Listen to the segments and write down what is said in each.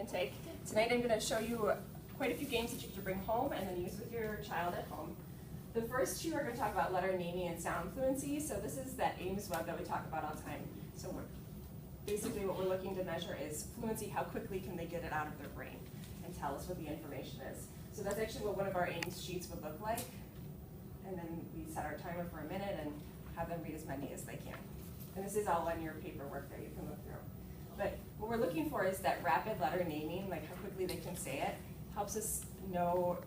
can take. Tonight I'm going to show you quite a few games that you can bring home and then use with your child at home. The first two are going to talk about letter naming and sound fluency. So this is that Ames web that we talk about all the time. So basically what we're looking to measure is fluency, how quickly can they get it out of their brain and tell us what the information is. So that's actually what one of our Ames sheets would look like. And then we set our timer for a minute and have them read as many as they can. And this is all on your paperwork that you can look through. But what we're looking for is that rapid letter naming, like how quickly they can say it, helps us know,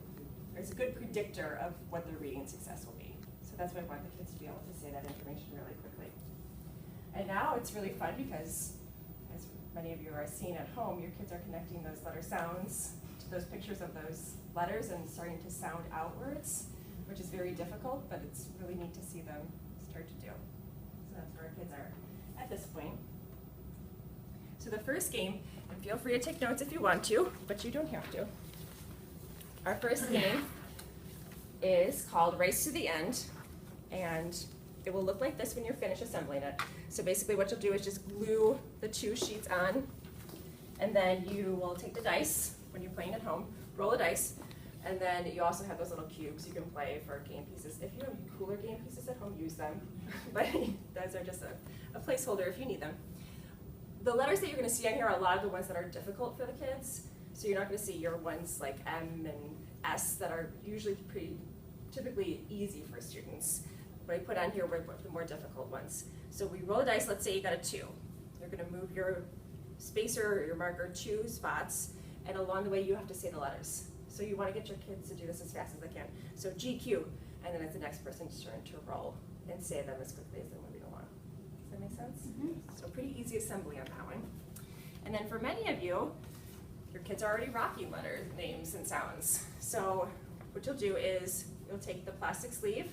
it's a good predictor of what their reading success will be. So that's why I want the kids to be able to say that information really quickly. And now it's really fun because, as many of you are seeing at home, your kids are connecting those letter sounds to those pictures of those letters and starting to sound outwards, which is very difficult, but it's really neat to see them start to do. So that's where our kids are at this point. So the first game, and feel free to take notes if you want to, but you don't have to. Our first game is called Race to the End, and it will look like this when you're finished assembling it. So basically what you'll do is just glue the two sheets on, and then you will take the dice when you're playing at home, roll the dice, and then you also have those little cubes you can play for game pieces. If you have cooler game pieces at home, use them, but those are just a placeholder if you need them. The letters that you're going to see on here are a lot of the ones that are difficult for the kids. So you're not going to see your ones like M and S that are usually typically easy for students. What I put on here were the more difficult ones. So we roll a dice, let's say you got a 2. You're going to move your spacer or your marker 2 spots, and along the way you have to say the letters. So you want to get your kids to do this as fast as they can. So GQ, and then it's the next person's turn to roll and say them as quickly as they're moving along. Does that make sense? Mm-hmm. So pretty easy assembly on that one. And then for many of you, your kids are already rocking letter names and sounds. So what you'll do is you'll take the plastic sleeve,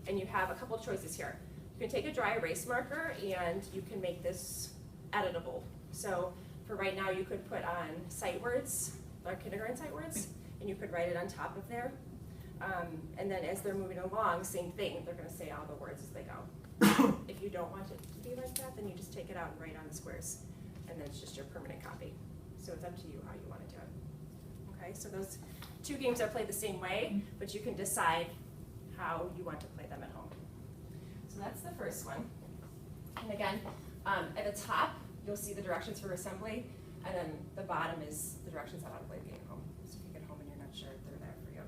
and you have a couple choices here. You can take a dry erase marker and you can make this editable. So for right now you could put on sight words, like kindergarten sight words, and you could write it on top of there. And then as they're moving along, same thing, they're going to say all the words as they go. If you don't want it to be like that, then you just take it out and write on the squares, and then it's just your permanent copy. So it's up to you how you want to do it. Okay, so those two games are played the same way, but you can decide how you want to play them at home. So that's the first one. And again, at the top, you'll see the directions for assembly, and then the bottom is the directions on how to play the game at home. So if you get home and you're not sure, they're there for you.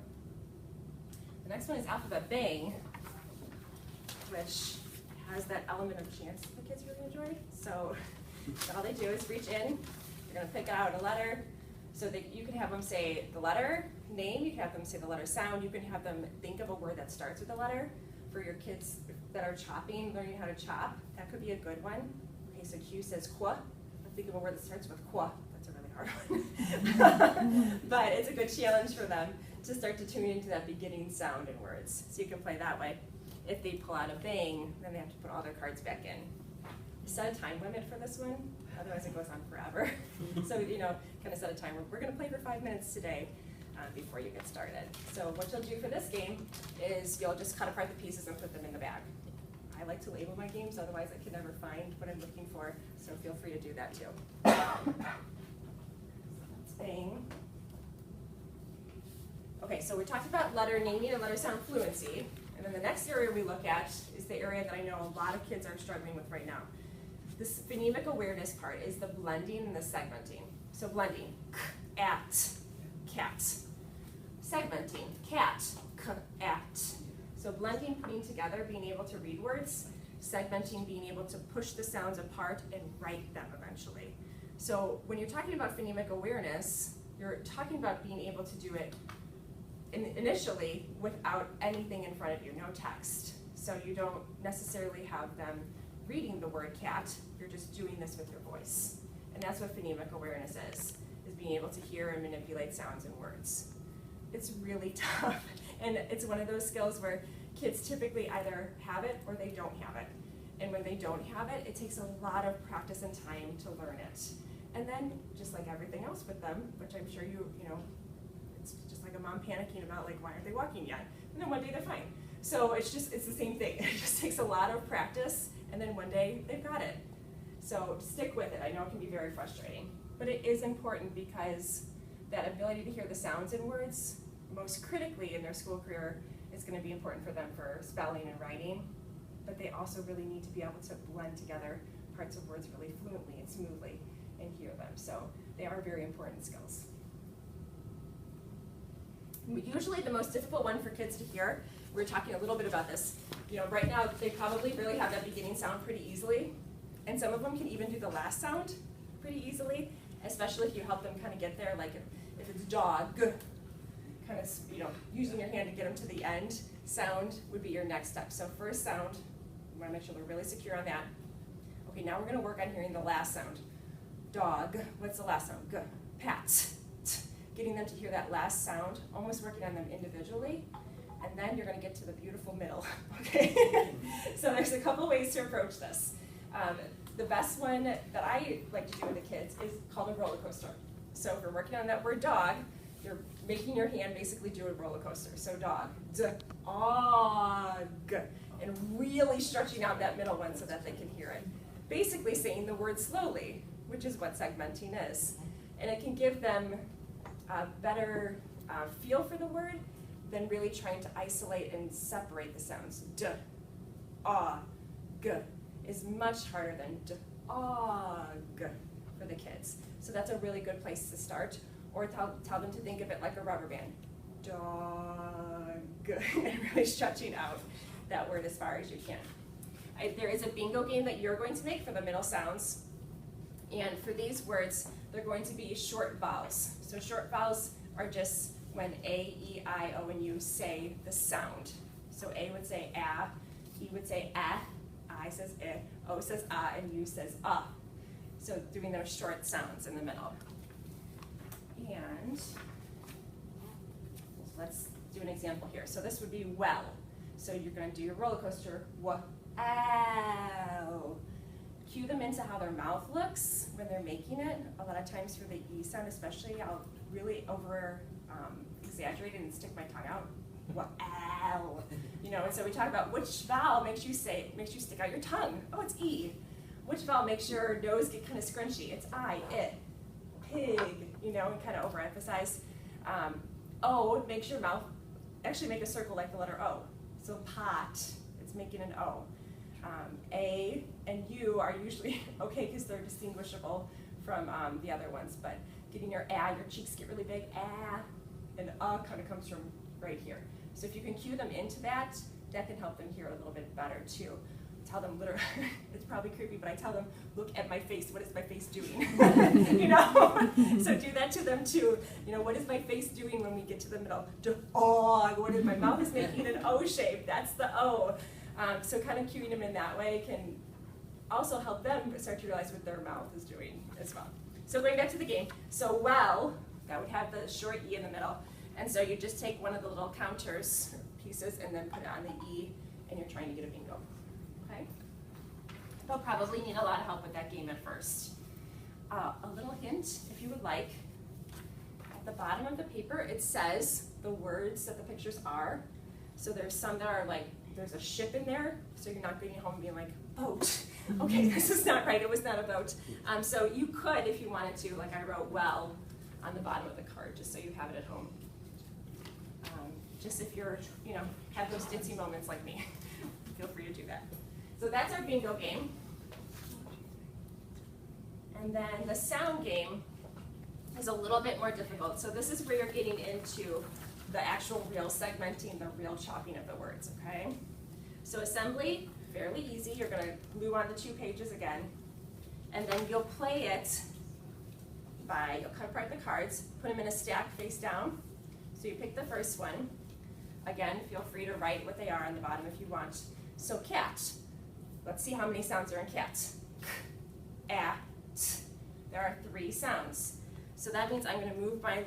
The next one is Alphabet Bang, which has that element of chance the kids really enjoy. So all they do is reach in, they're going to pick out a letter, so that you can have them say the letter name, you can have them say the letter sound, you can have them think of a word that starts with a letter. For your kids that are chopping, learning how to chop, that could be a good one. Okay, so Q says qua. Think of a word that starts with qua. That's a really hard one. But it's a good challenge for them to start to tune into that beginning sound in words. So you can play that way. If they pull out a bang, then they have to put all their cards back in. Set a time limit for this one, otherwise it goes on forever. So, kind of set a timer. We're going to play for 5 minutes today before you get started. So what you'll do for this game is you'll just cut apart the pieces and put them in the bag. I like to label my games, otherwise I can never find what I'm looking for, so feel free to do that too. Let's bang. Okay, so we talked about letter naming and letter sound fluency, and then the next area we look at is the area that I know a lot of kids are struggling with right now. This phonemic awareness part is the blending and the segmenting. So blending, k, at, cat. Segmenting, cat, k, at. So blending, putting together, being able to read words. Segmenting, being able to push the sounds apart and write them eventually. So when you're talking about phonemic awareness, you're talking about being able to do it initially without anything in front of you, no text. So you don't necessarily have them reading the word cat, you're just doing this with your voice. And that's what phonemic awareness is being able to hear and manipulate sounds and words. It's really tough, and it's one of those skills where kids typically either have it or they don't have it. And when they don't have it, it takes a lot of practice and time to learn it. And then, just like everything else with them, which I'm sure it's just like a mom panicking about like, why aren't they walking yet? And then one day they're fine. So it's the same thing. It just takes a lot of practice, and then one day they've got it. So stick with it. I know it can be very frustrating. but it is important because that ability to hear the sounds in words, most critically in their school career, is going to be important for them for spelling and writing, but they also really need to be able to blend together parts of words really fluently and smoothly and hear them. So they are very important skills. Usually the most difficult one for kids to hear, we're talking a little bit about this. Right now they probably really have that beginning sound pretty easily, and some of them can even do the last sound pretty easily, especially if you help them kind of get there, like if it's dog, kind of, using your hand to get them to the end. Sound would be your next step. So first sound, you want to make sure they're really secure on that. Okay, now we're going to work on hearing the last sound. Dog, what's the last sound? G, pat. Getting them to hear that last sound, almost working on them individually, and then you're going to get to the beautiful middle, okay? So there's a couple ways to approach this. The best one that I like to do with the kids is called a roller coaster. So if we're working on that word dog, you're making your hand basically do a roller coaster. So dog, d-og, and really stretching out that middle one so that they can hear it. Basically saying the word slowly, which is what segmenting is. And it can give them a better feel for the word than really trying to isolate and separate the sounds. D, ah, g is much harder than d, ah, g for the kids. So that's a really good place to start. Or tell them to think of it like a rubber band. Dog, and really stretching out that word as far as you can. There is a bingo game that you're going to make for the middle sounds. And for these words, they're going to be short vowels. So short vowels are just when A, E, I, O, and U say the sound. So A would say A, E would say I says I, O says and U says So doing those short sounds in the middle. And let's do an example here. So this would be well. So you're going to do your roller coaster, wow. Cue them into how their mouth looks when they're making it. A lot of times for the E sound especially, I'll really exaggerate it and stick my tongue out. Wow. And so we talk about which vowel makes you stick out your tongue. Oh, it's E. Which vowel makes your nose get kind of scrunchy? It's I, it, pig, and kind of overemphasize. O makes your mouth actually make a circle like the letter O. So pot, it's making an O. A and U are usually okay because they're distinguishable from the other ones, but getting your cheeks get really big, and kind of comes from right here. So if you can cue them into that, that can help them hear a little bit better too. Tell them literally, it's probably creepy, but I tell them, look at my face, what is my face doing? So do that to them too. What is my face doing when we get to the middle? What is my mouth is making an O shape, that's the O. So kind of cueing them in that way can also help them start to realize what their mouth is doing as well. So going back to the game, so well, that would have the short E in the middle. And so you just take one of the little counters pieces and then put it on the E, and you're trying to get a bingo. Okay? They'll probably need a lot of help with that game at first. A little hint, if you would like, at the bottom of the paper it says the words that the pictures are. So there's some that are like, there's a ship in there, so you're not getting home being like, boat. Okay, this is not right, it was not a boat. So you could, if you wanted to, like I wrote well on the bottom of the card, just so you have it at home. Just if you're, have those ditzy moments like me, feel free to do that. So that's our bingo game. And then the sound game is a little bit more difficult. So this is where you're getting into the actual real segmenting, the real chopping of the words, okay? So assembly, fairly easy. You're gonna glue on the 2 pages again, and then you'll play it you'll cut apart the cards, put them in a stack face down. So you pick the first one. Again, feel free to write what they are on the bottom if you want. So cat, let's see how many sounds are in cat. At. There are 3 sounds. So that means I'm gonna move my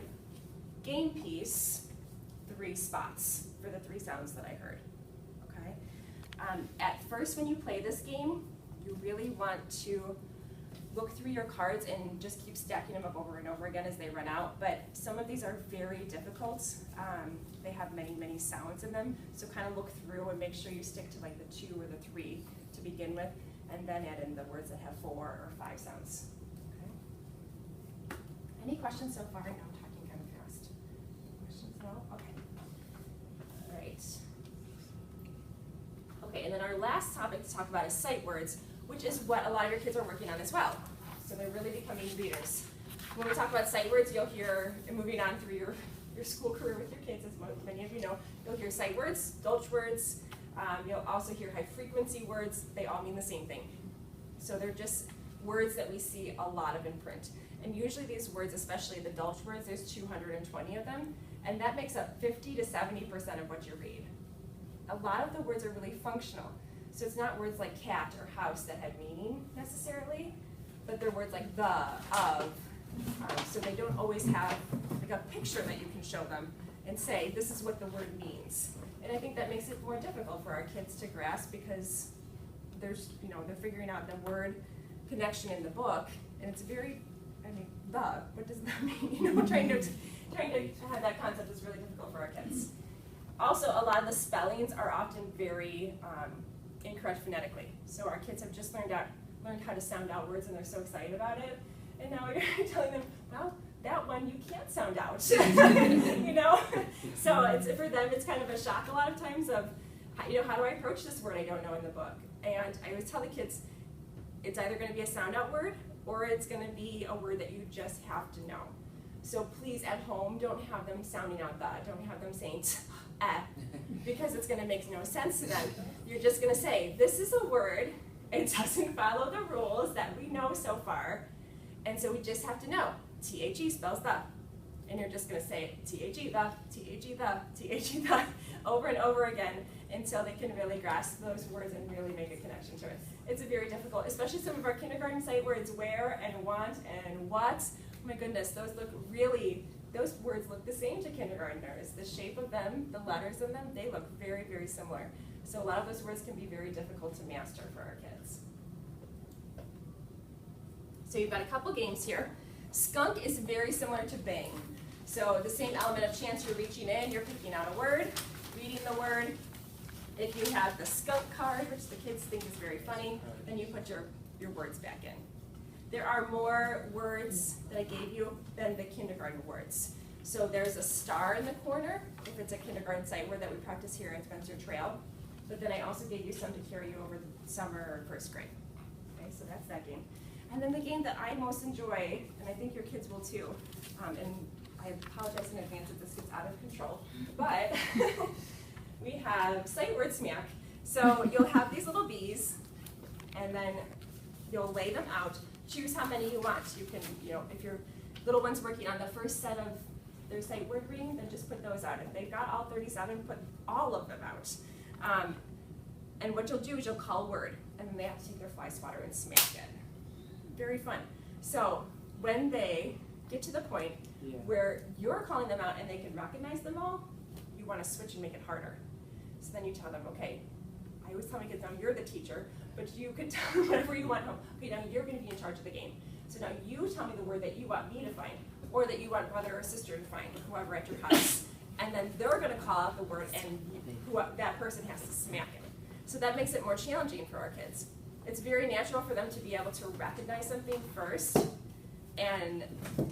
game piece 3 spots for the 3 sounds that I heard, okay? At first when you play this game, you really want to look through your cards and just keep stacking them up over and over again as they run out, but some of these are very difficult. They have many, many sounds in them, so kind of look through and make sure you stick to like the 2 or the 3 to begin with, and then add in the words that have 4 or 5 sounds. Okay? Any questions so far? I know I'm talking kind of fast. Questions? No? Okay. All right. Okay, and then our last topic to talk about is sight words, which is what a lot of your kids are working on as well. So they're really becoming readers. When we talk about sight words, you'll hear, and moving on through your school career with your kids, as many of you know, you'll hear sight words, Dolch words. You'll also hear high frequency words. They all mean the same thing. So they're just words that we see a lot of in print. And usually these words, especially the Dolch words, there's 220 of them, and that makes up 50 to 70% of what you read. A lot of the words are really functional. So it's not words like cat or house that have meaning necessarily, but they're words like the, of. So they don't always have like a picture that you can show them and say, this is what the word means. And I think that makes it more difficult for our kids to grasp because they're figuring out the word connection in the book, and it's very, what does that mean? Trying to have that concept is really difficult for our kids. Also, a lot of the spellings are often very incorrect phonetically. So our kids have just learned how to sound out words, and they're so excited about it. And now you're telling them, well, that one you can't sound out. So for them, it's kind of a shock a lot of times of, how do I approach this word I don't know in the book? And I always tell the kids, it's either going to be a sound out word or it's going to be a word that you just have to know. So please, at home, don't have them sounding out the, don't have them saying because it's going to make no sense to them. You're just going to say, this is a word, it doesn't follow the rules that we know so far, and so we just have to know. T-H-E spells the. And you're just going to say T-H-E the, T-H-E the, T-H-E the, over and over again until they can really grasp those words and really make a connection to it. It's very difficult, especially some of our kindergarten sight words, where and want and what. Oh my goodness, those words look the same to kindergartners. The shape of them, the letters in them, they look very, very similar. So a lot of those words can be very difficult to master for our kids. So you've got a couple games here. Skunk is very similar to bang. So the same element of chance, you're reaching in, you're picking out a word, reading the word. If you have the skunk card, which the kids think is very funny, then you put your words back in. There are more words that I gave you than the kindergarten words. So there's a star in the corner, if it's a kindergarten sight word that we practice here in Spencer Trail. But then I also gave you some to carry you over the summer or first grade. Okay, so that's that game. And then the game that I most enjoy, and I think your kids will too, and I apologize in advance if this gets out of control, but we have sight word smack. So you'll have these little bees, and then you'll lay them out. Choose how many you want. You can, if your little one's working on the first set of their sight word reading, then just put those out. If they've got all 37, put all of them out. And what you'll do is you'll call a word, and then they have to take their fly swatter and smack it. Very fun. So when they get to the point where you're calling them out and they can recognize them all, you want to switch and make it harder. So then you tell them, okay, I always tell my kids, now you're the teacher, but you can tell them whatever you want home. Okay, now you're going to be in charge of the game. So now you tell me the word that you want me to find, or that you want brother or sister to find, or whoever at your house. And then they're going to call out the word, and that person has to smack it. So that makes it more challenging for our kids. It's very natural for them to be able to recognize something first and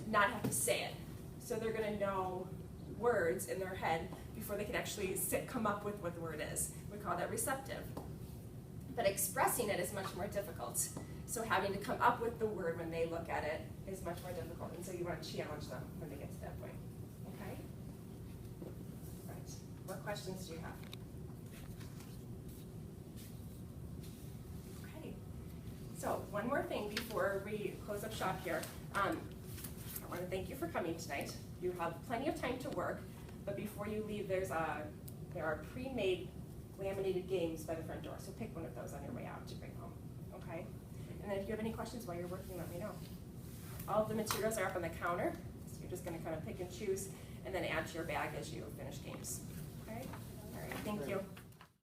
not have to say it. So they're going to know words in their head before they can actually come up with what the word is. We call that receptive. But expressing it is much more difficult. So having to come up with the word when they look at it is much more difficult. And so you want to challenge them when they get to that point. Okay? Right. What questions do you have? So one more thing before we close up shop here. I want to thank you for coming tonight. You have plenty of time to work, but before you leave, there are pre-made laminated games by the front door. So pick one of those on your way out to bring home. Okay? And then if you have any questions while you're working, let me know. All of the materials are up on the counter, so you're just going to kind of pick and choose, and then add to your bag as you finish games. Okay? All right. Thank you.